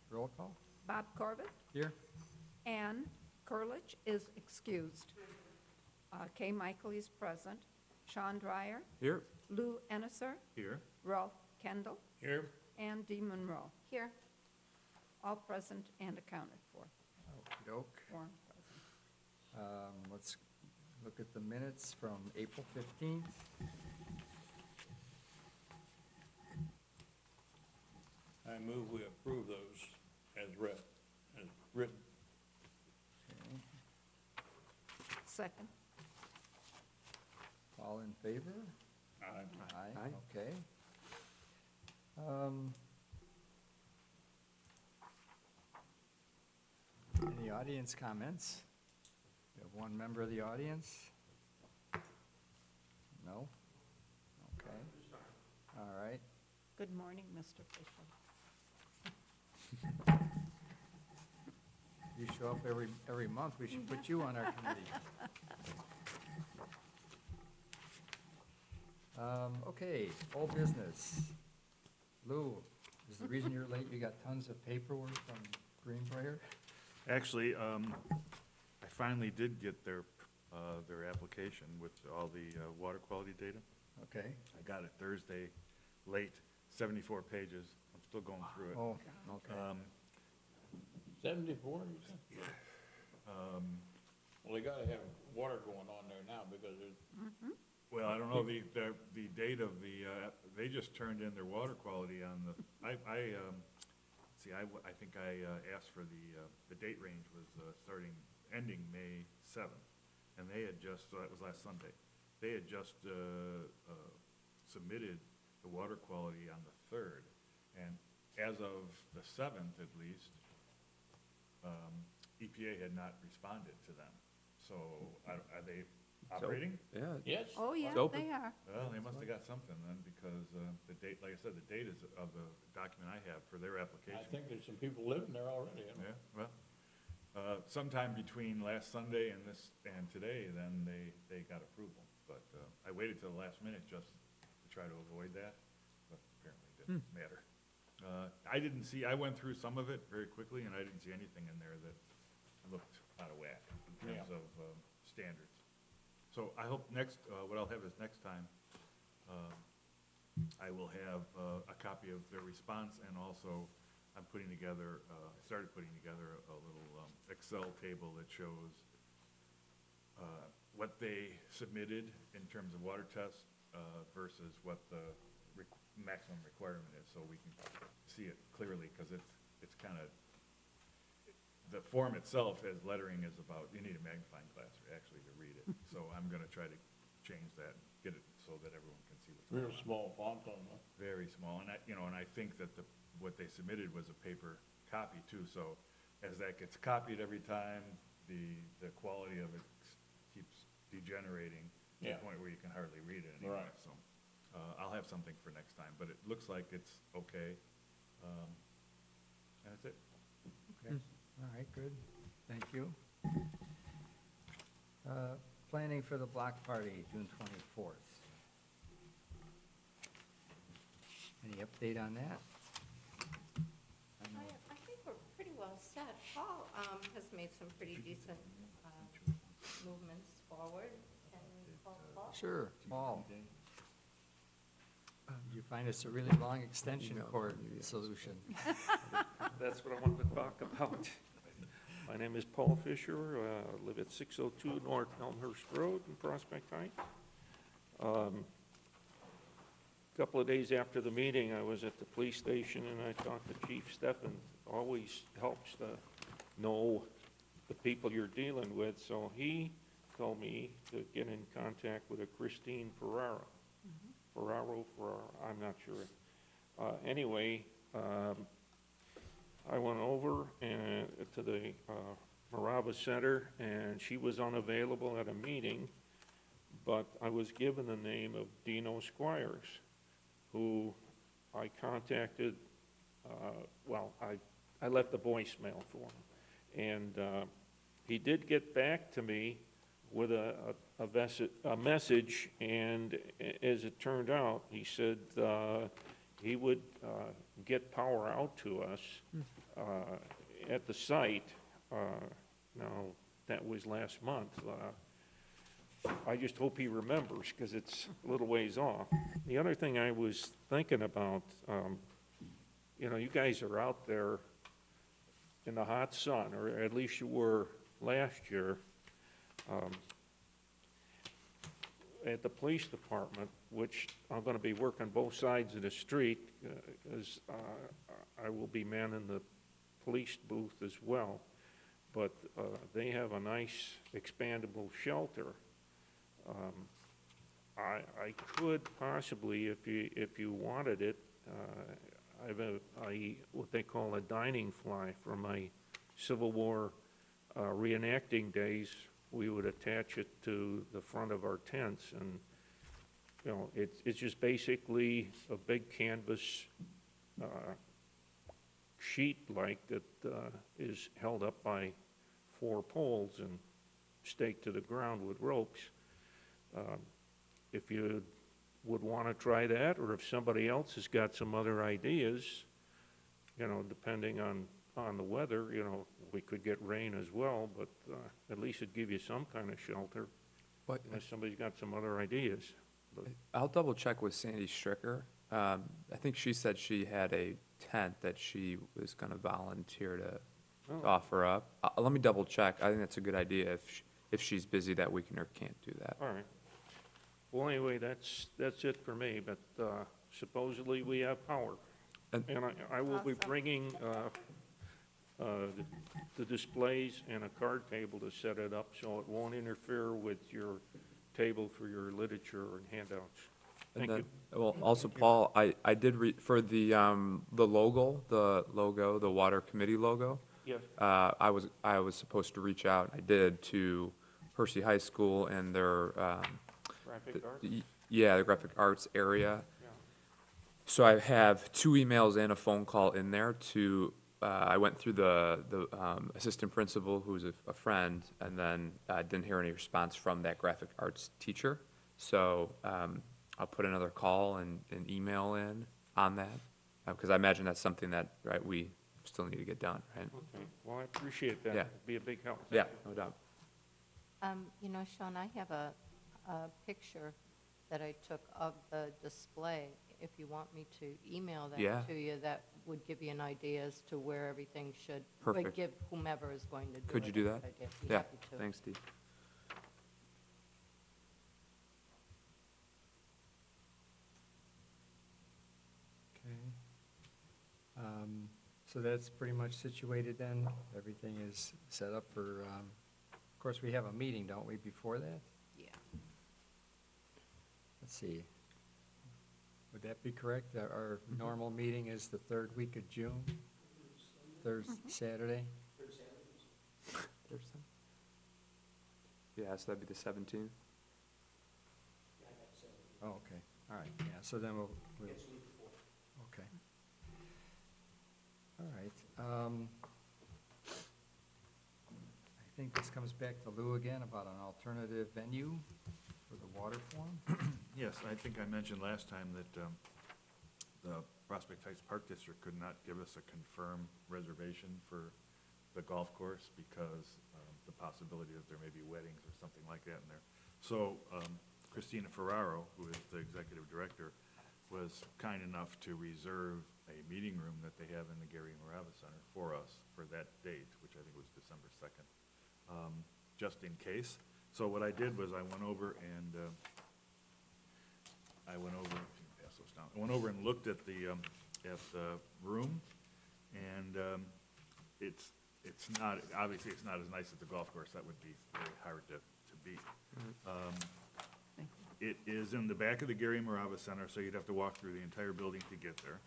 Roll call? Bob Corbett. Here. Ann Kurlich is excused. Kay Michael is present. Sean Dreyer. Here. Lou Ennisser. Here. Ralph Kendall. Here. And Dee Monroe. Here. All present and accounted for. Okey-doke. Quorum present. Let's look at the minutes from April 15th. I move we approve those as read, as written. Okay. Second. All in favor? Aye. Aye. Aye. Okay. Any audience comments? We have one member of the audience? No? Okay. All right. Good morning, Mr. Fisher. You show up every month, we should put you on our committee. Okay, old business. Lou, is the reason you're late, you got tons of paperwork from Greenbrier? Actually, I finally did get their application with all the water quality data. Okay. I got it Thursday, late, 74 pages. I'm still going through it. Oh, okay. 74, you said? Well, they gotta have water going on there now because there's, Well, I don't know, the date of they just turned in their water quality on the, I think I asked for the date range was ending May 7th, and they had just, so that was last Sunday, they had just submitted the water quality on the 3rd, and as of the 7th at least, EPA had not responded to them. So are they operating? Yeah, yes? Oh, yeah, It's open. they are. Well, they must have got something then, because the date, like I said, the date is of the document I have for their I application. think there's some people living there already. You know? Yeah, well, sometime between last Sunday and today, then they got approval. But I waited till the last minute just to try to avoid that, but apparently it didn't matter. I went through some of it very quickly, and I didn't see anything in there that looked out of whack in terms of standards. So I hope what I'll have is next time, I will have a copy of their response, and also I started putting together a little Excel table that shows what they submitted in terms of water tests versus what the maximum requirement is, so we can see it clearly, because it's kind of, the form itself as lettering is about, you need a magnifying glass actually to read it. So I'm going to try to change that, get it so that everyone can see what's going Real on. small font on them. Very small, and I think that what they submitted was a paper copy too, so as that gets copied every time, the quality of it keeps degenerating to the point where you can hardly read it anymore. Right. So I'll have something for next time, but it looks like it's okay. And that's it. Okay. All right, good. Thank you. Planning for the block party, June 24th. Any update on that? I think we're pretty well set. Paul has made some pretty decent movements forward. Can we call Paul? Sure, Paul. Did you find us a really long extension Email cord from you, yes. solution? That's what I wanted to talk about. My name is Paul Fisher. I live at 602 North Elmhurst Road in Prospect Heights. A couple of days after the meeting, I was at the police station and I talked to Chief Steffen. Always helps to know the people you're dealing with. So he told me to get in contact with a Christine Ferraro. Ferraro, I'm not sure. Anyway, I went over to the Marava Center, and she was unavailable at a meeting, but I was given the name of Dino Squires, who I contacted. I left a voicemail for him, and he did get back to me with a message, and as it turned out, he said he would get power out to us at the site. Now, that was last month. I just hope he remembers, because it's a little ways off. The other thing I was thinking about, you know, you guys are out there in the hot sun, or at least you were last year, at the police department, which I'm gonna be working both sides of the street, as I will be manning the police booth as well. But they have a nice expandable shelter. I could possibly, if you wanted it, I have what they call a dining fly from my Civil War reenacting days. We would attach it to the front of our tents, and, you know, it's just basically a big canvas sheet like that is held up by 4 poles and staked to the ground with ropes. If you would want to try that, or if somebody else has got some other ideas, you know, depending on the weather, you know, we could get rain as well, but at least it'd give you some kind of shelter, But unless somebody's got some other ideas. But I'll double check with Sandy Stricker. I think she said she had a tent that she was gonna volunteer to Oh. offer up. Let me double check. I think that's a good idea if she's busy that weekend or can't do that. All right. Well, anyway, that's it for me, but supposedly we have power. And- And I will be Awesome. bringing the displays and a card table to set it up so it won't interfere with your table for your literature and handouts. And Thank you. then, well, also, Paul, I did read, for the logo, the water committee logo, Yes. I was supposed to reach out, I did, to Hershey High School and their, Graphic art? yeah, the graphic arts area. Yeah. So I have 2 emails and a phone call in there to, I went through the assistant principal, who's a friend, and then I didn't hear any response from that graphic arts teacher. So I'll put another call and email in on that, because I imagine that's something that, right, we still need to get done, right? Okay, well, I appreciate that. Yeah. It'd be a big help. Yeah, no doubt. You know, Sean, I have a picture that I took of the display. If you want me to email Yeah. that to you, that would give you an idea as to where everything should, Perfect. would give whomever is going to do it. Could you do a that? good idea. Be Yeah, happy to. thanks, Steve. Okay. So that's pretty much situated then? Everything is set up for, of course, we have a meeting, don't we, before that? Yeah. Let's see. Would that be correct? Our normal meeting is the 3rd week of June? Thursday, Saturday? Thursday? Yeah, so that'd be the 17th. Oh, okay, all right, yeah, so then we'll, okay. All right, I think this comes back to Lou again about an alternative venue for the water forum. Yes, I think I mentioned last time that the Prospect Heights Park District could not give us a confirmed reservation for the golf course because the possibility that there may be weddings or something like that in there. So Christina Ferraro, who is the executive director, was kind enough to reserve a meeting room that they have in the Gary Morava Center for us for that date, which I think was December 2nd, just in case. So what I did was I went over and if you can pass those down. I went over and looked at the room, and it's not, obviously, it's not as nice as the golf course. That would be very hard to beat. It is in the back of the Gary Morava Center, so you'd have to walk through the entire building to get there.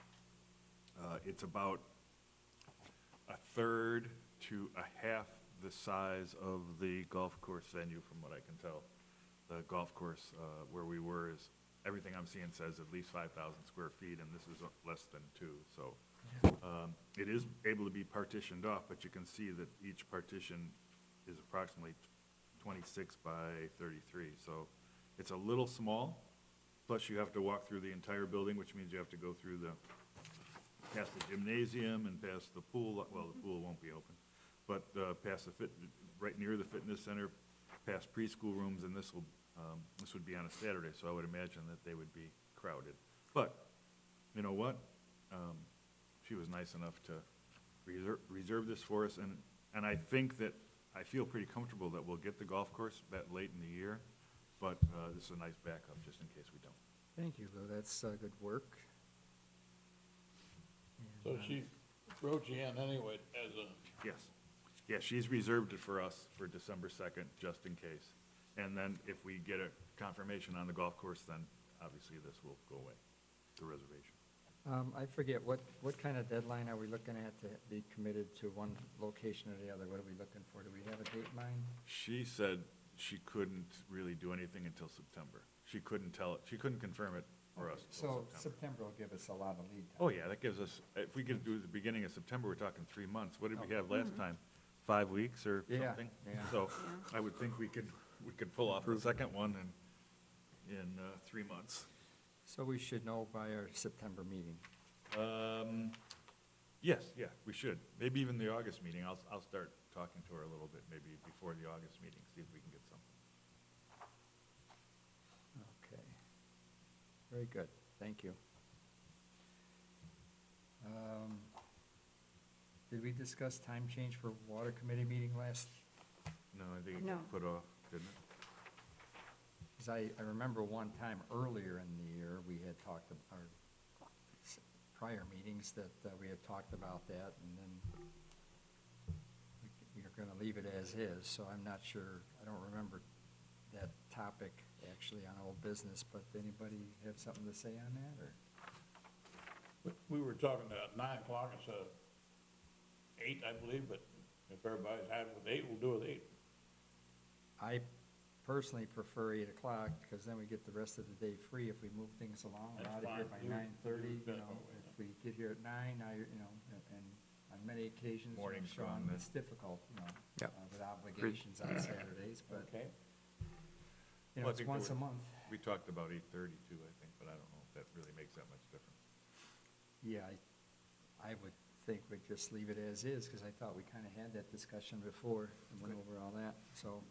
It's about a third to a half the size of the golf course venue, from what I can tell. The golf course where we were is, everything I'm seeing says at least 5,000 square feet, and this is less than 2, so. It is able to be partitioned off, but you can see that each partition is approximately 26 by 33, so it's a little small, plus you have to walk through the entire building, which means you have to go through the past the gymnasium and past the pool, well, the pool won't be open, but past right near the fitness center, past preschool rooms, and this would be on a Saturday, so I would imagine that they would be crowded. But, you know what? She was nice enough to reserve this for us, and I think that, I feel pretty comfortable that we'll get the golf course that late in the year, but this is a nice backup, just in case we don't. Thank you, Lou, that's good work. So And, she wrote you in anyway as a, Yes. Yeah, she's reserved it for us for December 2nd, just in case. And then if we get a confirmation on the golf course, then obviously this will go away, the reservation. I forget, what kind of deadline are we looking at to be committed to one location or the other? What are we looking for? Do we have a date in mind? She said she couldn't really do anything until September. She couldn't confirm it for us So until September. September will give us a lot of lead time. Oh, yeah, that gives us, if we could do it at the beginning of September, we're talking 3 months. What did we have last time? 5 weeks or Yeah, something? yeah. So I would think we could pull off the second one in 3 months. So we should know by our September meeting. Yes, yeah, we should. Maybe even the August meeting. I'll start talking to her a little bit, maybe before the August meeting, see if we can get something. Okay. Very good, thank you. Did we discuss time change for water committee meeting last? No, I think it No. got put off, didn't it? Because I remember one time earlier in the year, we had talked, our prior meetings, that we had talked about that, and then we're going to leave it as is, so I'm not sure, I don't remember that topic actually on old business, but anybody have something to say on that, or? we were talking at 9 o'clock instead of 8, I believe, but if everybody's happy with 8, we'll do it 8. I personally prefer 8 o'clock, because then we get the rest of the day free if we move things along. We're That's out of here fine. by Do- 9:30, do you it know, that way, if we get here at 9, and on many occasions, Morning's Sean, gone, it's difficult, Yep. with obligations on Saturdays, but, Okay? Well, I it's think there once a were- month. We talked about 8:30 too, I think, but I don't know if that really makes that much difference. Yeah, I would think we'd just leave it as is, because I thought we kind of had that discussion before and went over all that, so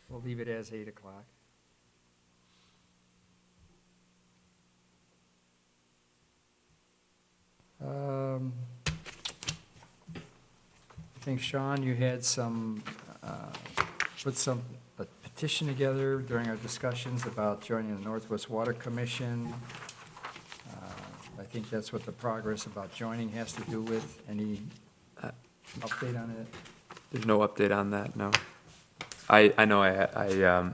we'll leave it as 8 o'clock. I think, Sean, you had put a petition together during our discussions about joining the Northwest Water Commission. I think that's what the progress about joining has to do with. Any update on it? There's no update on that, no. I know I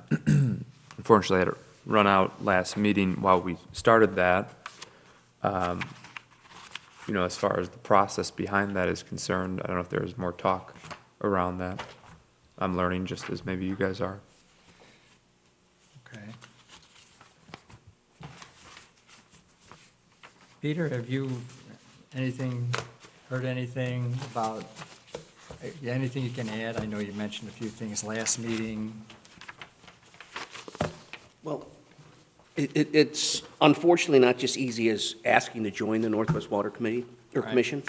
unfortunately had to run out last meeting while we started that. You know, as far as the process behind that is concerned, I don't know if there's more talk around that. I'm learning just as maybe you guys are. Okay. Peter, have you heard anything about, anything you can add? I know you mentioned a few things last meeting. Well, it's unfortunately not just easy as asking to join the Northwest Water Committee, or Right. Commission.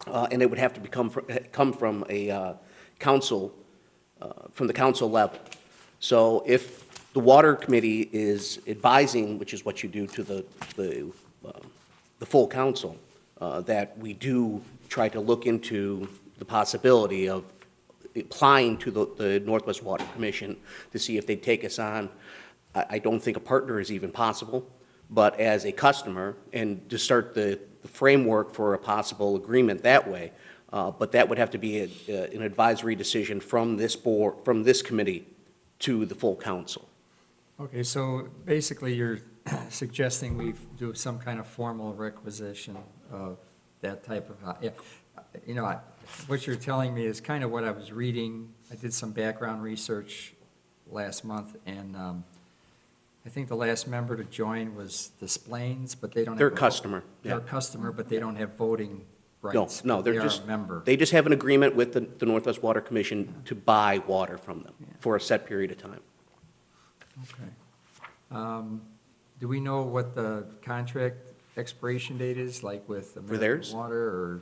And it would have to come from a council, from the council level. So if the Water Committee is advising, which is what you do to the full council, that we do try to look into the possibility of applying to the Northwest Water Commission to see if they'd take us on. I don't think a partner is even possible, but as a customer, and to start the framework for a possible agreement that way, but that would have to be an advisory decision from this board, from this committee to the full council. Okay, so basically you're suggesting we do some kind of formal requisition of that type of, yeah. You know, what you're telling me is kind of what I was reading. I did some background research last month, and I think the last member to join was the Splains, but they don't have. They're a vote. customer, They're a yeah. customer, but they don't have voting No, rights. no, but they're they are just, a member. they just have an agreement with the Northwest Water Commission to buy water from them Yeah. for a set period of time. Okay. Do we know what the contract expiration date is, like with theirs? American Water, or,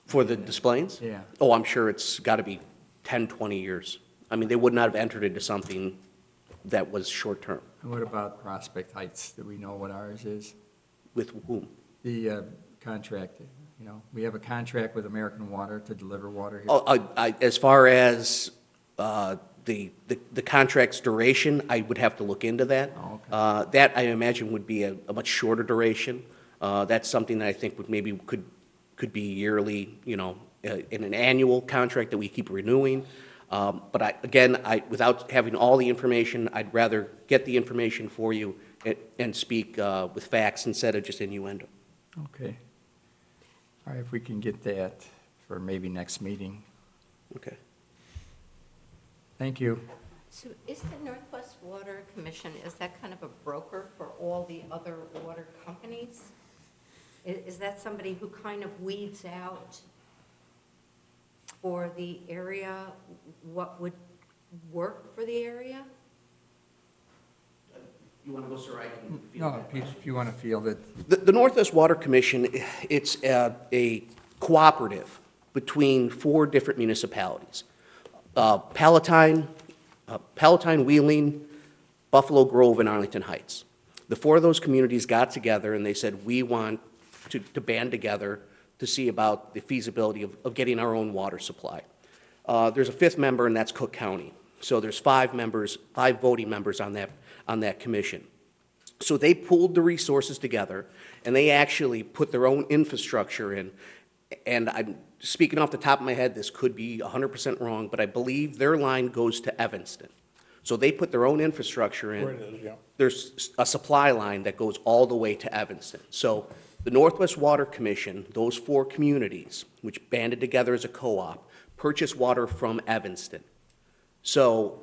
For the displays? yeah? Oh, I'm sure it's got to be 10, 20 years. I mean, they would not have entered into something that was short-term. And what about Prospect Heights? Do we know what ours is? With whom? The contract, you know, we have a contract with American Water to deliver water here. Oh, as far as the contract's duration, I would have to look into that. Oh, okay. That, I imagine, would be a much shorter duration. That's something that I think would maybe could be yearly, you know, in an annual contract that we keep renewing. But without having all the information, I'd rather get the information for you and speak with facts instead of just innuendo. Okay. All right, if we can get that for maybe next meeting. Okay. Thank you. So is the Northwest Water Commission, is that kind of a broker for all the other water companies? Is that somebody who kind of weeds out for the area what would work for the area? You want to go, sir? I can field No, that if you want to field it. The Northwest Water Commission, it's a cooperative between 4 different municipalities. Palatine, Wheeling, Buffalo Grove, and Arlington Heights. The 4 of those communities got together and they said, we want to band together to see about the feasibility of getting our own water supply. There's a 5th member, and that's Cook County. So there's 5 members, 5 voting members on that commission. So they pooled the resources together, and they actually put their own infrastructure in. And I'm speaking off the top of my head, this could be 100% wrong, but I believe their line goes to Evanston. So they put their own infrastructure in. Where it is, yeah. There's a supply line that goes all the way to Evanston. So the Northwest Water Commission, those 4 communities, which banded together as a co-op, purchase water from Evanston. So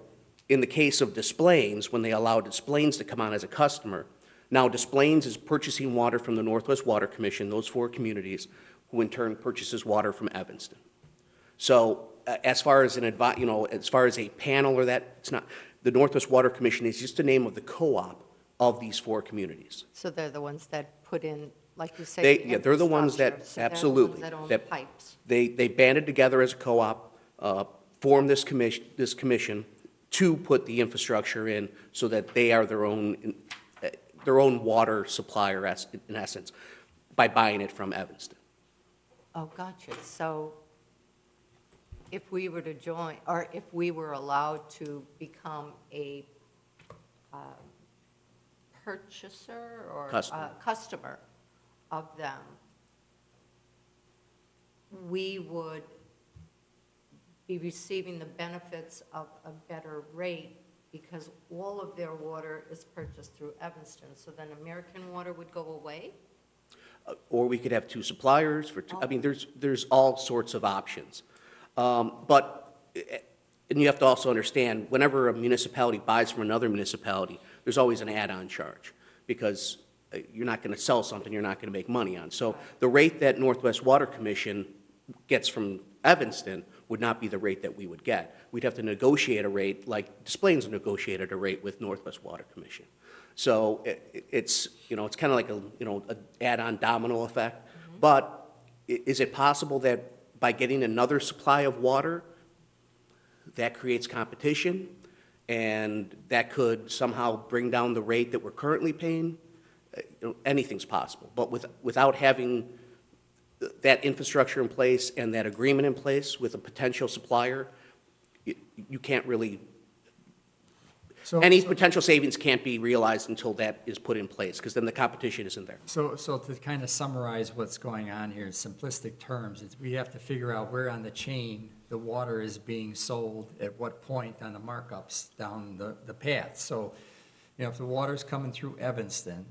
in the case of Des Plaines, when they allowed Des Plaines to come on as a customer, now Des Plaines is purchasing water from the Northwest Water Commission, those 4 communities, who in turn purchases water from Evanston. So as far as as far as a panel or that, it's not, the Northwest Water Commission is just the name of the co-op of these 4 communities. So they're the ones that put in, like you say, the They're the ones that, infrastructure. So they're the absolutely. ones that own the that pipes. They banded together as a co-op, formed this commission to put the infrastructure in so that they are their own water supplier, in essence, by buying it from Evanston. Oh, gotcha. So if we were to join, or if we were allowed to become a purchaser or customer of them, we would be receiving the benefits of a better rate because all of their water is purchased through Evanston. So then American Water would go away? Or we could have 2 suppliers for 2, I mean, there's all sorts of options. But, and you have to also understand, whenever a municipality buys from another municipality, there's always an add-on charge, because you're not going to sell something you're not going to make money on. So the rate that Northwest Water Commission gets from Evanston would not be the rate that we would get. We'd have to negotiate a rate, like Des Plaines negotiated a rate with Northwest Water Commission. So it's kind of like an add-on domino effect. Mm-hmm. But is it possible that by getting another supply of water, that creates competition, and that could somehow bring down the rate that we're currently paying? Anything's possible. But without having that infrastructure in place and that agreement in place with a potential supplier, you can't really, any potential savings can't be realized until that is put in place, because then the competition isn't there. So to kind of summarize what's going on here in simplistic terms, it's we have to figure out where on the chain the water is being sold, at what point on the markups down the path. So, if the water's coming through Evanston,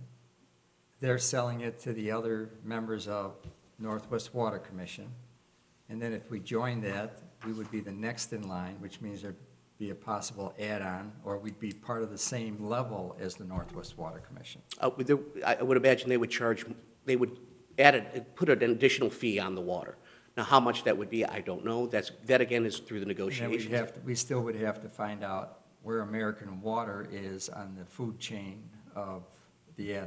they're selling it to the other members of Northwest Water Commission. And then if we join that, we would be the next in line, which means there'd be a possible add-on, or we'd be part of the same level as the Northwest Water Commission. I would imagine they would put an additional fee on the water. Now, how much that would be, I don't know. That again is through the negotiations. And then we still would have to find out where American Water is on the food chain of the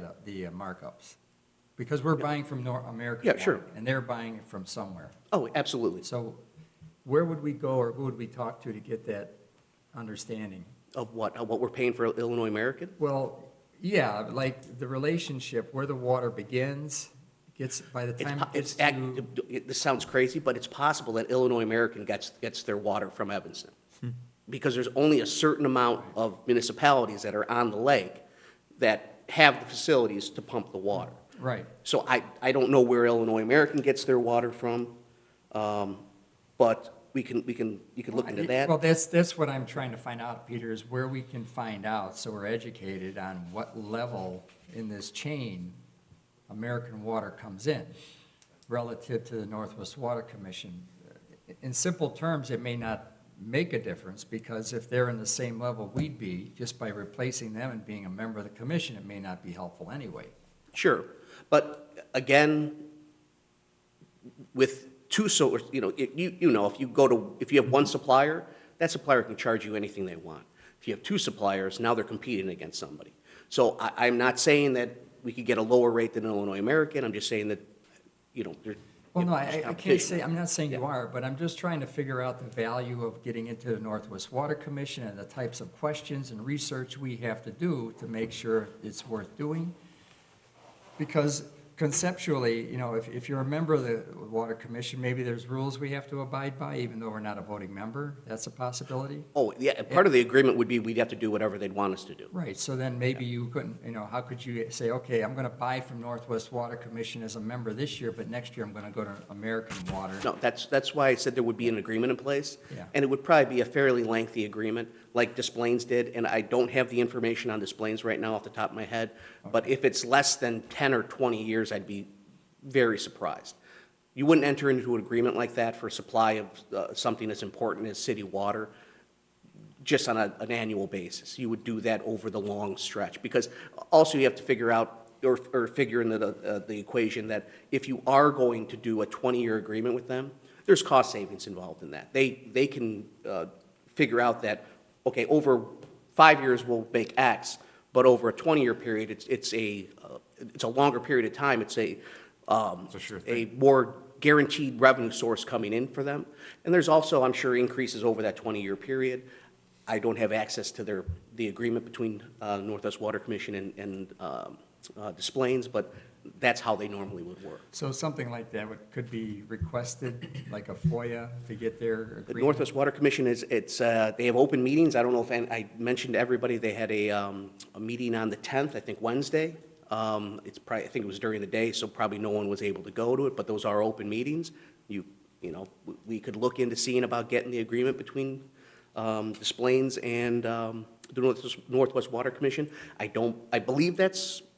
markups. Because we're buying from American Yeah, Water. sure. And they're buying it from somewhere. Oh, absolutely. So where would we go or who would we talk to get that understanding? Of what we're paying for Illinois American? Well, yeah, like the relationship, where the water begins, gets, by the time it gets to, This sounds crazy, but it's possible that Illinois American gets their water from Evanston. Because there's only a certain amount of municipalities that are on the lake that have the facilities to pump the water. right. So I don't know where Illinois American gets their water from, but you can look into that. Well, that's what I'm trying to find out, Peter, is where we can find out, so we're educated on what level in this chain American Water comes in relative to the Northwest Water Commission. In simple terms, it may not make a difference, because if they're in the same level we'd be, just by replacing them and being a member of the commission, it may not be helpful anyway. Sure, but again, with two source, if you have one supplier, that supplier can charge you anything they want. If you have two suppliers, now they're competing against somebody. So I'm not saying that we could get a lower rate than Illinois American, I'm just saying that, there's Well, no, there's I can't competition. say, I'm not saying you are, but I'm just trying to figure out the value of getting into the Northwest Water Commission and the types of questions and research we have to do to make sure it's worth doing. Because conceptually, if you're a member of the Water Commission, maybe there's rules we have to abide by, even though we're not a voting member. That's a possibility. Oh, yeah, part of the agreement would be we'd have to do whatever they'd want us to do. Right, so then maybe you couldn't, how could you say, okay, I'm gonna buy from Northwest Water Commission as a member this year, but next year I'm gonna go to American Water? No, that's why I said there would be an agreement in place. Yeah. And it would probably be a fairly lengthy agreement, like Des Plaines did, and I don't have the information on Des Plaines right now off the top of my head, but if it's less than 10 or 20 years, I'd be very surprised. You wouldn't enter into an agreement like that for supply of something as important as city water just on an annual basis. You would do that over the long stretch, because also you have to figure out, or figure into the equation that if you are going to do a 20-year agreement with them, there's cost savings involved in that. They can figure out that, okay, over 5 years we'll make X, but over a 20-year period, it's a longer period of time. It's a sure a thing. more guaranteed revenue source coming in for them. And there's also, I'm sure, increases over that 20-year period. I don't have access to the agreement between Northwest Water Commission and Des Plaines, but that's how they normally would work. So something like that could be requested, like a FOIA, to get their The agreement? Northwest Water Commission they have open meetings. I don't know if I mentioned to everybody, they had a meeting on the 10th, I think Wednesday. I think it was during the day, so probably no one was able to go to it, but those are open meetings. We could look into seeing about getting the agreement between Des Plaines and the Northwest Water Commission. I believe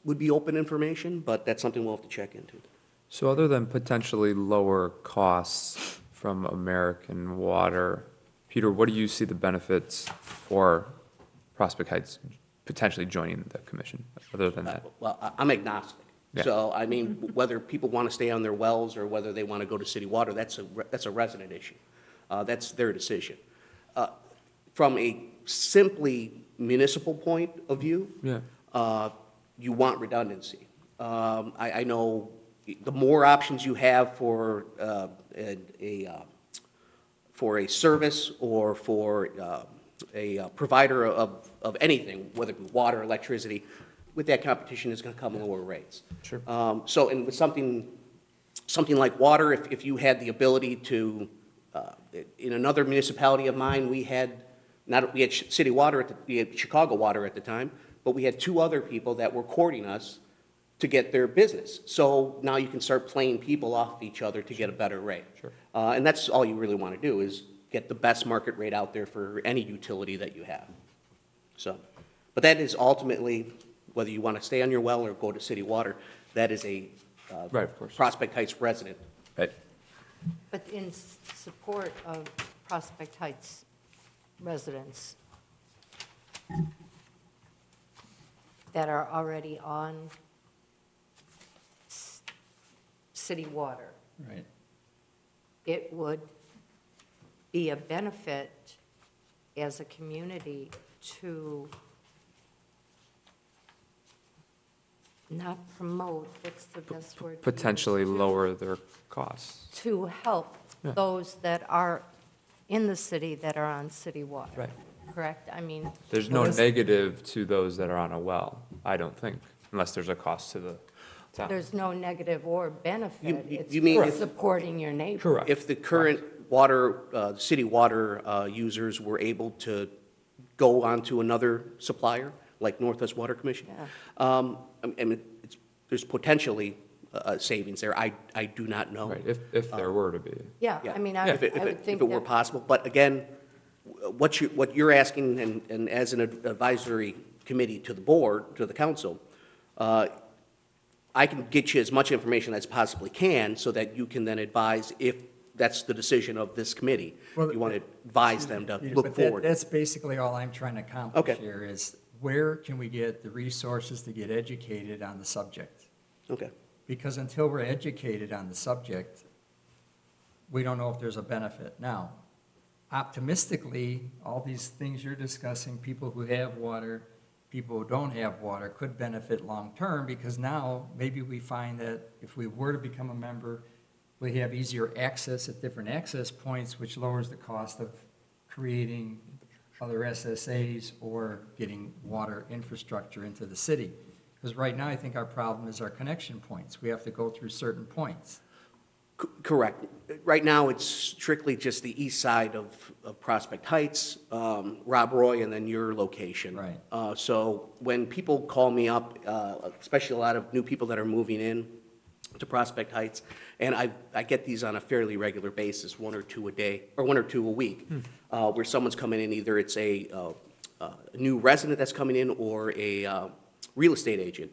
would be open information, but that's something we'll have to check into. So other than potentially lower costs from American Water, Peter, what do you see the benefits for Prospect Heights potentially joining the commission, other than that? Well, I'm agnostic. Yeah. So, I mean, whether people want to stay on their wells or whether they want to go to city water, that's a resident issue. That's their decision. From a simply municipal point of view, Yeah. you want redundancy. I know the more options you have for a service or for a provider of anything, whether it be water, electricity, with that competition is going to come lower rates. Sure. So, and with something like water, if you had the ability to, in another municipality of mine, we had city water, we had Chicago Water at the time, but we had two other people that were courting us to get their business. So now you can start playing people off each other to get a better rate. Sure. And that's all you really want to do, is get the best market rate out there for any utility that you have. So, but that is ultimately, whether you want to stay on your well or go to city water, that is a Right, of course. Prospect Heights resident. Right. But in support of Prospect Heights residents that are already on city water, Right. it would be a benefit as a community to not promote, what's the best word? to use? Potentially lower their costs. To help Yeah. those that are in the city that are on city water. Right. Correct? I mean, There's Well, no that's- negative to those that are on a well, I don't think, unless there's a cost to the town. there's no negative or benefit. It's you mean just if- supporting your neighbor. Correct. If the current water, city water users were able to go on to another supplier, like Northwest Water Commission, I mean, there's potentially savings there. I do not know. Right, if there were to be. Yeah, Yeah. I mean, If it, I would think if it were that, possible. But again, what you're asking, and as an advisory committee to the board, to the council, I can get you as much information as possibly can so that you can then advise if that's the decision of this committee. Well, You want to advise them to Peter, look but that- forward. That's basically all I'm trying to accomplish Okay. here is where can we get the resources to get educated on the subject? Okay. Because until we're educated on the subject, we don't know if there's a benefit. Now, optimistically, all these things you're discussing, people who have water, people who don't have water could benefit long-term because now maybe we find that if we were to become a member, we have easier access at different access points, which lowers the cost of creating other SSAs or getting water infrastructure into the city. Because right now, I think our problem is our connection points. We have to go through certain points. Correct. Right now, it's strictly just the east side of Prospect Heights, Rob Roy, and then your location. Right. So when people call me up, especially a lot of new people that are moving in to Prospect Heights, and I get these on a fairly regular basis, one or two a day, or one or two a week, where someone's coming in, either it's a new resident that's coming in or a real estate agent,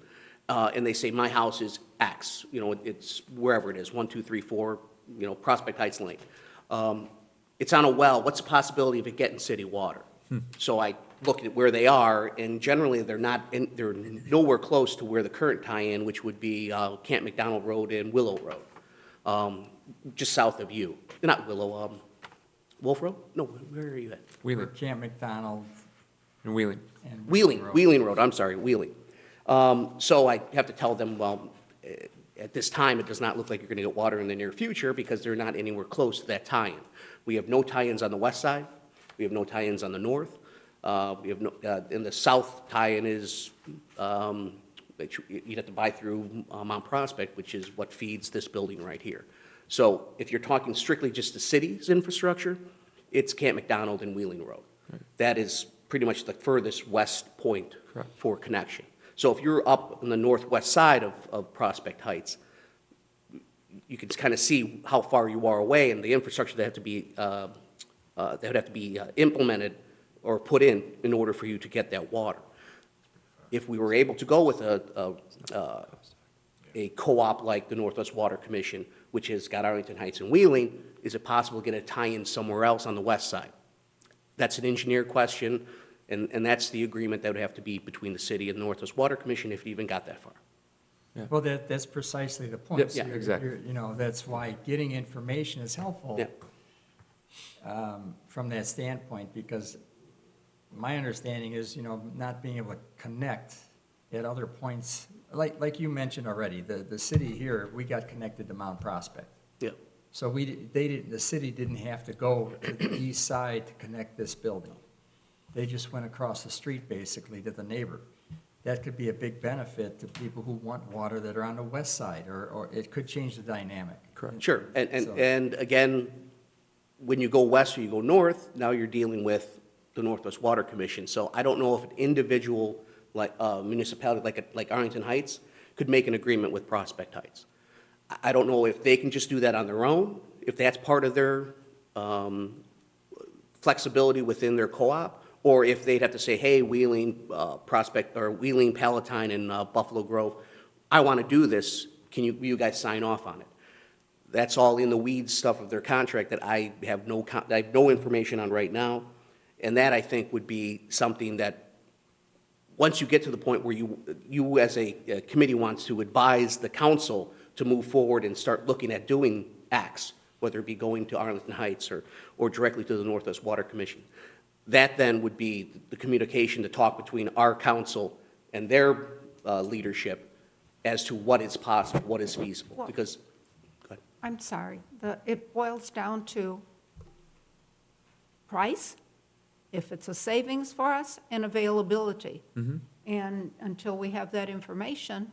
and they say, my house is X, it's wherever it is, 1, 2, 3, 4, Prospect Heights Lane. It's on a well, what's the possibility of it getting city water? So I look at where they are, and generally, they're nowhere close to where the current tie-in, which would be Camp McDonald Road and Willow Road, just south of you. Not Willow, Wolf Road? No, where are you at? Wheeling, Camp McDonald and Wheeling. and. Wheeling Road, I'm sorry, Wheeling. So I have to tell them, well, at this time, it does not look like you're going to get water in the near future because they're not anywhere close to that tie-in. We have no tie-ins on the west side. We have no tie-ins on the north. We have no, in the south tie-in is, you'd have to buy through Mount Prospect, which is what feeds this building right here. So if you're talking strictly just the city's infrastructure, it's Camp McDonald and Wheeling Road. That is pretty much the furthest west point Correct. for connection. So if you're up on the northwest side of Prospect Heights, you can kind of see how far you are away and the infrastructure that would have to be implemented or put in order for you to get that water. If we were able to go with a co-op like the Northwest Water Commission, which has got Arlington Heights and Wheeling, is it possible to get a tie-in somewhere else on the west side? That's an engineer question, and that's the agreement that would have to be between the city and the Northwest Water Commission if it even got that far. Well, that's precisely the point. Yep, So you're- exactly. that's why getting information is helpful. Yeah. From that standpoint, because my understanding is, not being able to connect at other points, like you mentioned already, the city here, we got connected to Mount Prospect. Yeah. So the city didn't have to go to the east side to connect this building. They just went across the street basically to the neighbor. That could be a big benefit to people who want water that are on the west side, or it could change the dynamic. Correct. Sure, So- and again, when you go west or you go north, now you're dealing with the Northwest Water Commission. So I don't know if an individual, like municipality, like Arlington Heights, could make an agreement with Prospect Heights. I don't know if they can just do that on their own, if that's part of their flexibility within their co-op, or if they'd have to say, hey, Wheeling, Prospect, or Wheeling, Palatine, and Buffalo Grove, I want to do this, can you guys sign off on it? That's all in the weeds stuff of their contract that I have no information on right now, and that, I think, would be something that, once you get to the point where you as a committee wants to advise the council to move forward and start looking at doing acts, whether it be going to Arlington Heights or directly to the Northwest Water Commission, that then would be the communication, the talk between our council and their leadership as to what is possible, what is feasible, Well- because, go ahead. I'm sorry, it boils down to price, if it's a savings for us, and availability. And until we have that information,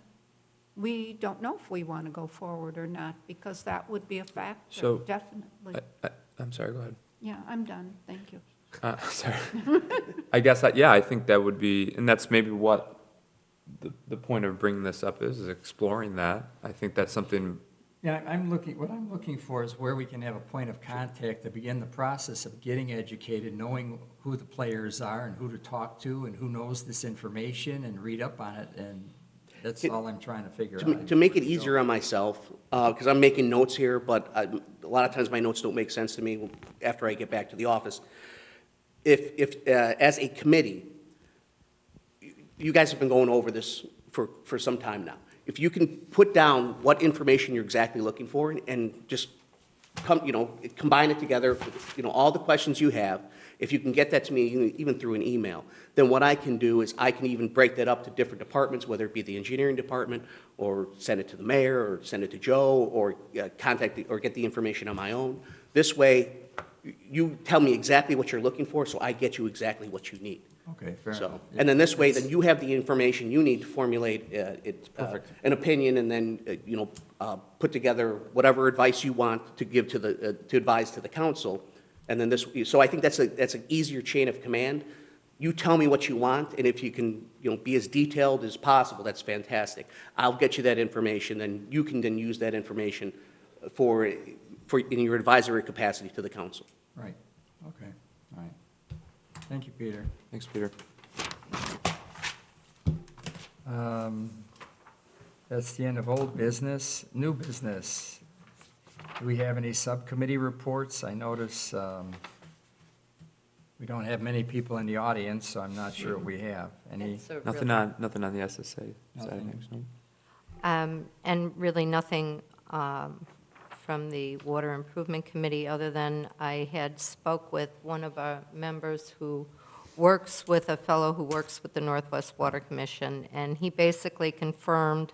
we don't know if we want to go forward or not, because that would be a factor, So, definitely. I'm sorry, go ahead. Yeah, I'm done, thank you. Sorry. I guess, yeah, I think that would be, and that's maybe what the point of bringing this up is exploring that. I think that's something, Yeah, what I'm looking for is where we can have a point of contact to begin the process of getting educated, knowing who the players are and who to talk to and who knows this information and read up on it, and that's all I'm trying to figure out. To make it easier on myself, because I'm making notes here, but a lot of times my notes don't make sense to me after I get back to the office. If as a committee, you guys have been going over this for some time now. If you can put down what information you're exactly looking for and just combine it together, all the questions you have, if you can get that to me even through an email, then what I can do is I can even break that up to different departments, whether it be the engineering department, or send it to the mayor, or send it to Joe, or or get the information on my own. This way, you tell me exactly what you're looking for, so I get you exactly what you need. Okay, fair So, enough. and then this way, then you have the information you need to formulate an opinion, and then, put together whatever advice you want to give to advise to the council. And then so I think that's an easier chain of command. You tell me what you want, and if you can, be as detailed as possible, that's fantastic. I'll get you that information, and you can then use that information for in your advisory capacity to the council. Right, okay, all right. Thank you, Peter. thanks, Peter. That's the end of old business. New business. Do we have any subcommittee reports? I notice we don't have many people in the audience, so I'm not sure what we have. Any? It's a Nothing really- on the SSA side of Nothing. things, no? And really nothing from the Water Improvement Committee, other than I had spoke with one of our members who works with a fellow who works with the Northwest Water Commission, and he basically confirmed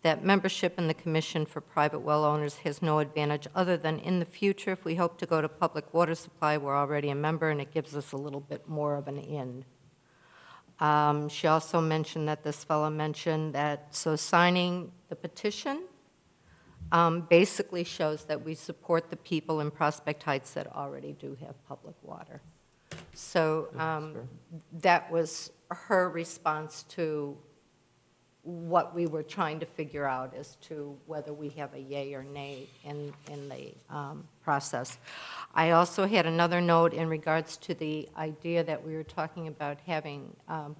that membership in the Commission for Private Well Owners has no advantage other than in the future, if we hope to go to public water supply, we're already a member, and it gives us a little bit more of an in. She also mentioned that this fellow mentioned that, so signing the petition basically shows that we support the people in Prospect Heights that already do have public water. So that was her response to what we were trying to figure out as to whether we have a yay or nay in the process. I also had another note in regards to the idea that we were talking about having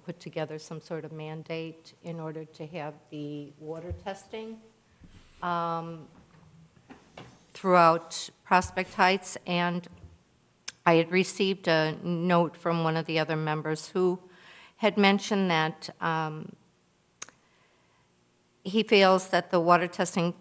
put together some sort of mandate in order to have the water testing throughout Prospect Heights, and I had received a note from one of the other members who had mentioned that he feels that the water testing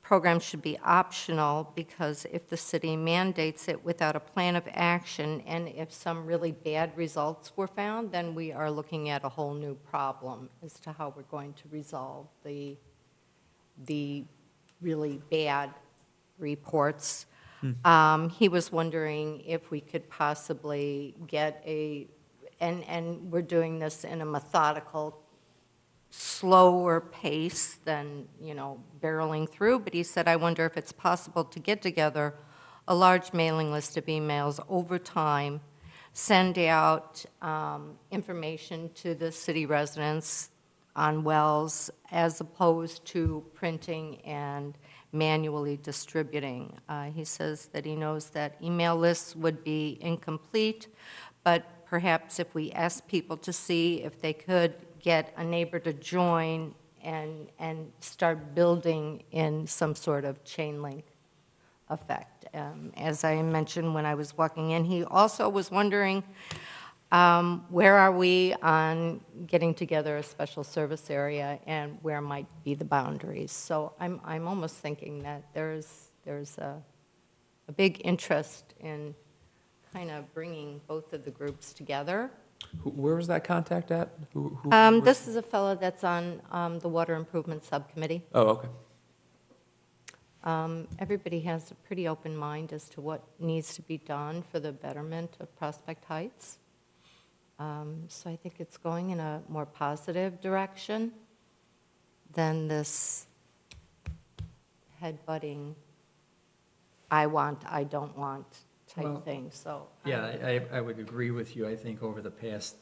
program should be optional, because if the city mandates it without a plan of action, and if some really bad results were found, then we are looking at a whole new problem as to how we're going to resolve the really bad reports. He was wondering if we could possibly get and we're doing this in a methodical, slower pace than, barreling through, but he said, I wonder if it's possible to get together a large mailing list of emails over time, send out information to the city residents on wells, as opposed to printing and manually distributing. He says that he knows that email lists would be incomplete, but perhaps if we asked people to see if they could get a neighbor to join and start building in some sort of chain link effect. As I mentioned when I was walking in, he also was wondering, where are we on getting together a special service area, and where might be the boundaries? So I'm almost thinking that there's a big interest in kind of bringing both of the groups together Where was that contact at? Who? This is a fellow that's on the Water Improvement Subcommittee. Oh, okay. Everybody has a pretty open mind as to what needs to be done for the betterment of Prospect Heights. So I think it's going in a more positive direction than this headbutting, I want, I don't want Well, type thing, so. Yeah, I would agree with you. I think over the past,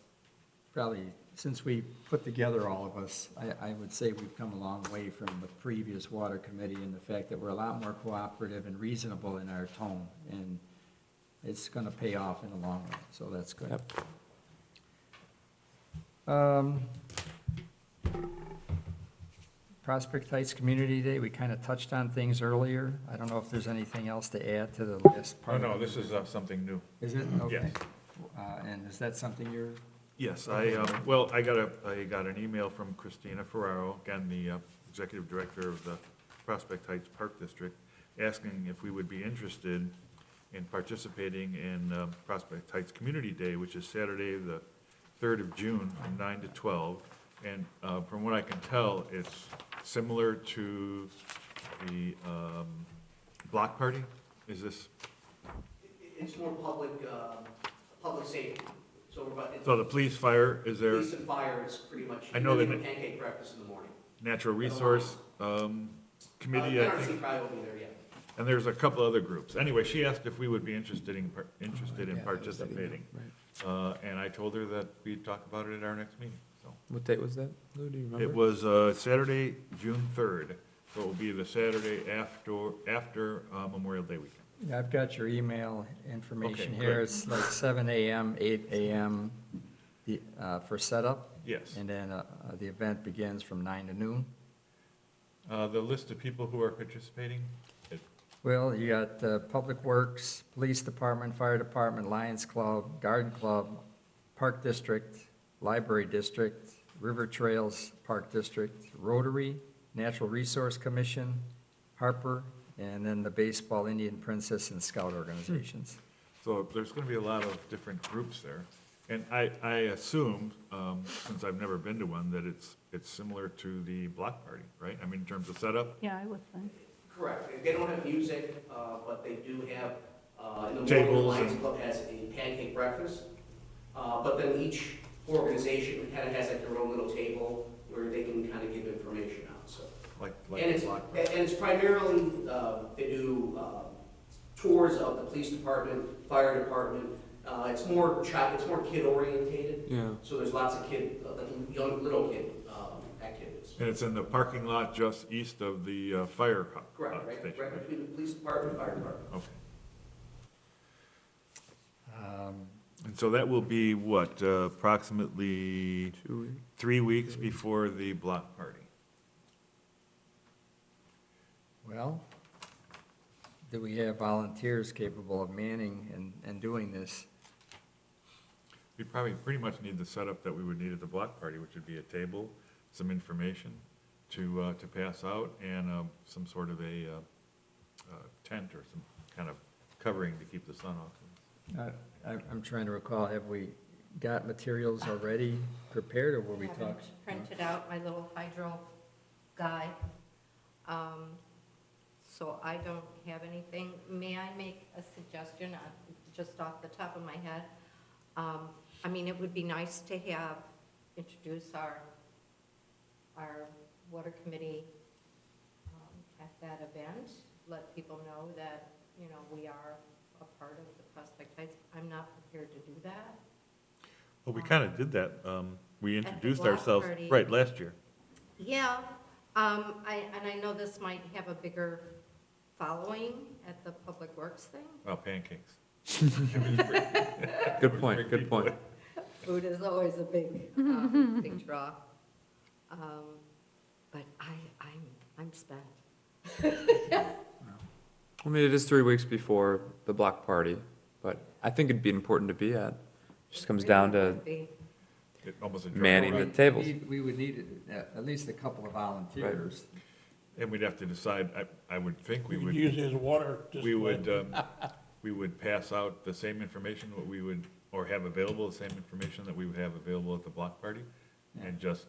probably since we put together all of us, I would say we've come a long way from the previous water committee in the fact that we're a lot more cooperative and reasonable in our tone. And it's going to pay off in the long run, so that's good. Yep. Prospect Heights Community Day, we kind of touched on things earlier. I don't know if there's anything else to add to the last Oh, part. no, this is something new. Is it? Okay. Yes. And is that something you're, Yes, I got an email from Christina Ferraro, again, the executive director of the Prospect Heights Park District, asking if we would be interested in participating in Prospect Heights Community Day, which is Saturday, the 3rd of June, from 9 to 12. And from what I can tell, it's similar to the block party? Is this, It's more public, public safety. So we're about, so the police, fire, is there police and fire is pretty much, I know they that- do pancake breakfast in the morning. natural resource committee, I NRC think? probably will be there, yeah. And there's a couple other groups. Anyway, she asked if we would be interested in Yeah, that was that email, participating. right. And I told her that we'd talk about it at our next meeting, so. What date was that? Lou, do you remember? It was Saturday, June 3rd, so it will be the Saturday after Memorial Day weekend. yeah, I've got your email information Okay, here. great. It's like 7 AM, 8 AM for setup. Yes. And then the event begins from 9 to noon. The list of people who are participating, Well, you got Public Works, Police Department, Fire Department, Lions Club, Garden Club, Park District, Library District, River Trails Park District, Rotary, Natural Resource Commission, Harper, and then the Baseball, Indian Princess, and Scout organizations. so there's going to be a lot of different groups there. And I assume, since I've never been to one, that it's similar to the block party, right? I mean, in terms of setup? Yeah, I would think. Correct. They don't have music, but they do have, in the morning, the Tables Lions and- Club has a pancake breakfast. But then each organization kind of has like their own little table where they can kind of give information out, so. Like And the it's, block and party? it's primarily, they do tours of the police department, fire department. It's more kid orientated. Yeah. So there's lots of young, little kid activities. And it's in the parking lot just east of the fire Correct, right station? right between the police department and fire department. Okay. Um, And so that will be what, approximately 2 weeks. 3 weeks before the block party? Well, do we have volunteers capable of manning and doing this? We probably pretty much need the setup that we would need at the block party, which would be a table, some information to pass out, and some sort of a tent or some kind of covering to keep the sun off. I'm trying to recall, have we got materials already prepared, or were we I haven't talking? printed out my little hydro guide, so I don't have anything. May I make a suggestion, just off the top of my head? I mean, it would be nice to introduce our water committee at that event, let people know that, you know, we are a part of the Prospect Heights. I'm not prepared to do that. Well, we kind of did that. We At the introduced block ourselves, party. right, last year. Yeah, and I know this might have a bigger following at the Public Works thing. Well, pancakes. Good point, good point. Food is always a big, big draw. But I'm spent. I mean, it is 3 weeks before the block party, but I think it'd be important to be at. Just comes down to Would be. Almost a dry Manning run. the tables. We would need at least a couple of volunteers. And we'd have to decide, I would think we We would. could use his water. We would pass out the same information what we would or have available the same information that we would have available at the block party, and just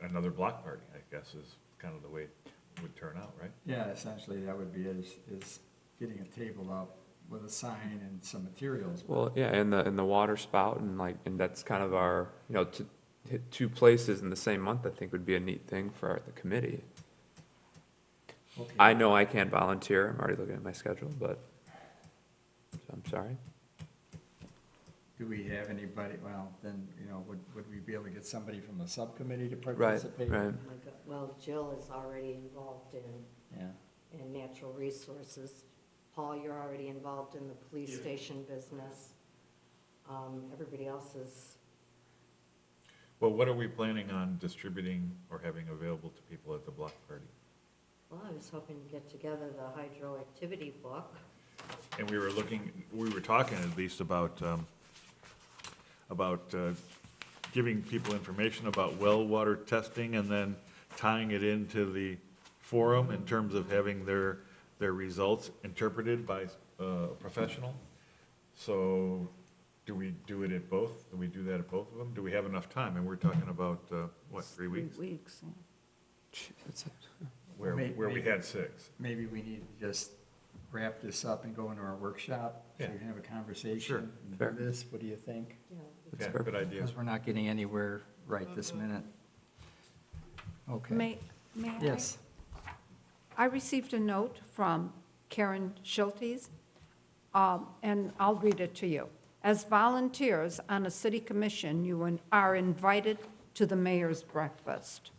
another block party, I guess, is kind of the way it would turn out, right? Yeah, essentially, that would be is getting a table up with a sign and some materials. Well, yeah, and the water spout, and like, and that's kind of our, to hit 2 places in the same month, I think would be a neat thing for the committee. Okay. I know I can't volunteer, I'm already looking at my schedule, but, so I'm sorry. Do we have anybody, well, then, would we be able to get somebody from the subcommittee to Right, participate? right. Oh my God. Well, Jill is already involved Yeah, in natural resources. Paul, you're already involved in the police station business. Everybody else is, Well, what are we planning on distributing or having available to people at the block party? well, I was hoping to get together the hydro activity book. And we were talking at least about giving people information about well water testing and then tying it into the forum in terms of having their results interpreted by a professional. So do we do it at both? Do we do that at both of them? Do we have enough time? And we're talking about, 3 weeks? 3 weeks. Yeah. Gee, that's it. Where we had 6. maybe we need to just wrap this up and go into our workshop, so Yeah. we can have a conversation. Sure. and Fair. do this, what do you think? Yeah. That's Yeah, fair. good idea. Because we're not getting anywhere right this minute. Okay. May I? Yes, I received a note from Karen Schultes, and I'll read it to you. As volunteers on a city commission, you are invited to the mayor's breakfast.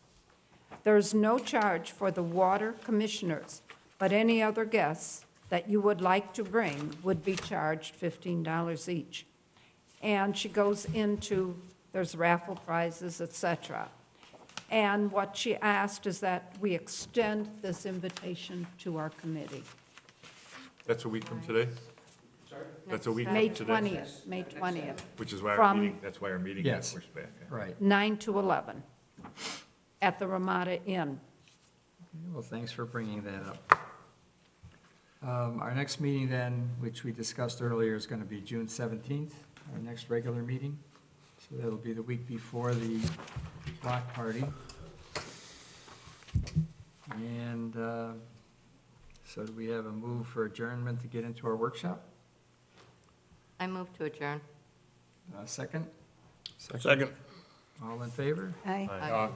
There's no charge for the water commissioners, but any other guests that you would like to bring would be charged $15 each. And she goes into, there's raffle prizes, et cetera. And what she asked is that we extend this invitation to our committee. That's a week from today? That's a week May from today? 20th, May 20th, Which is why our From- meeting, that's why our meeting Yes. got pushed back. Yeah. right. 9 to 11, at the Ramada Inn. Well, thanks for bringing that up. Our next meeting then, which we discussed earlier, is going to be June 17th, our next regular meeting. So that'll be the week before the block party. And so do we have a move for adjournment to get into our workshop? I move to adjourn. Second? Second. All in favor? Aye. Aye.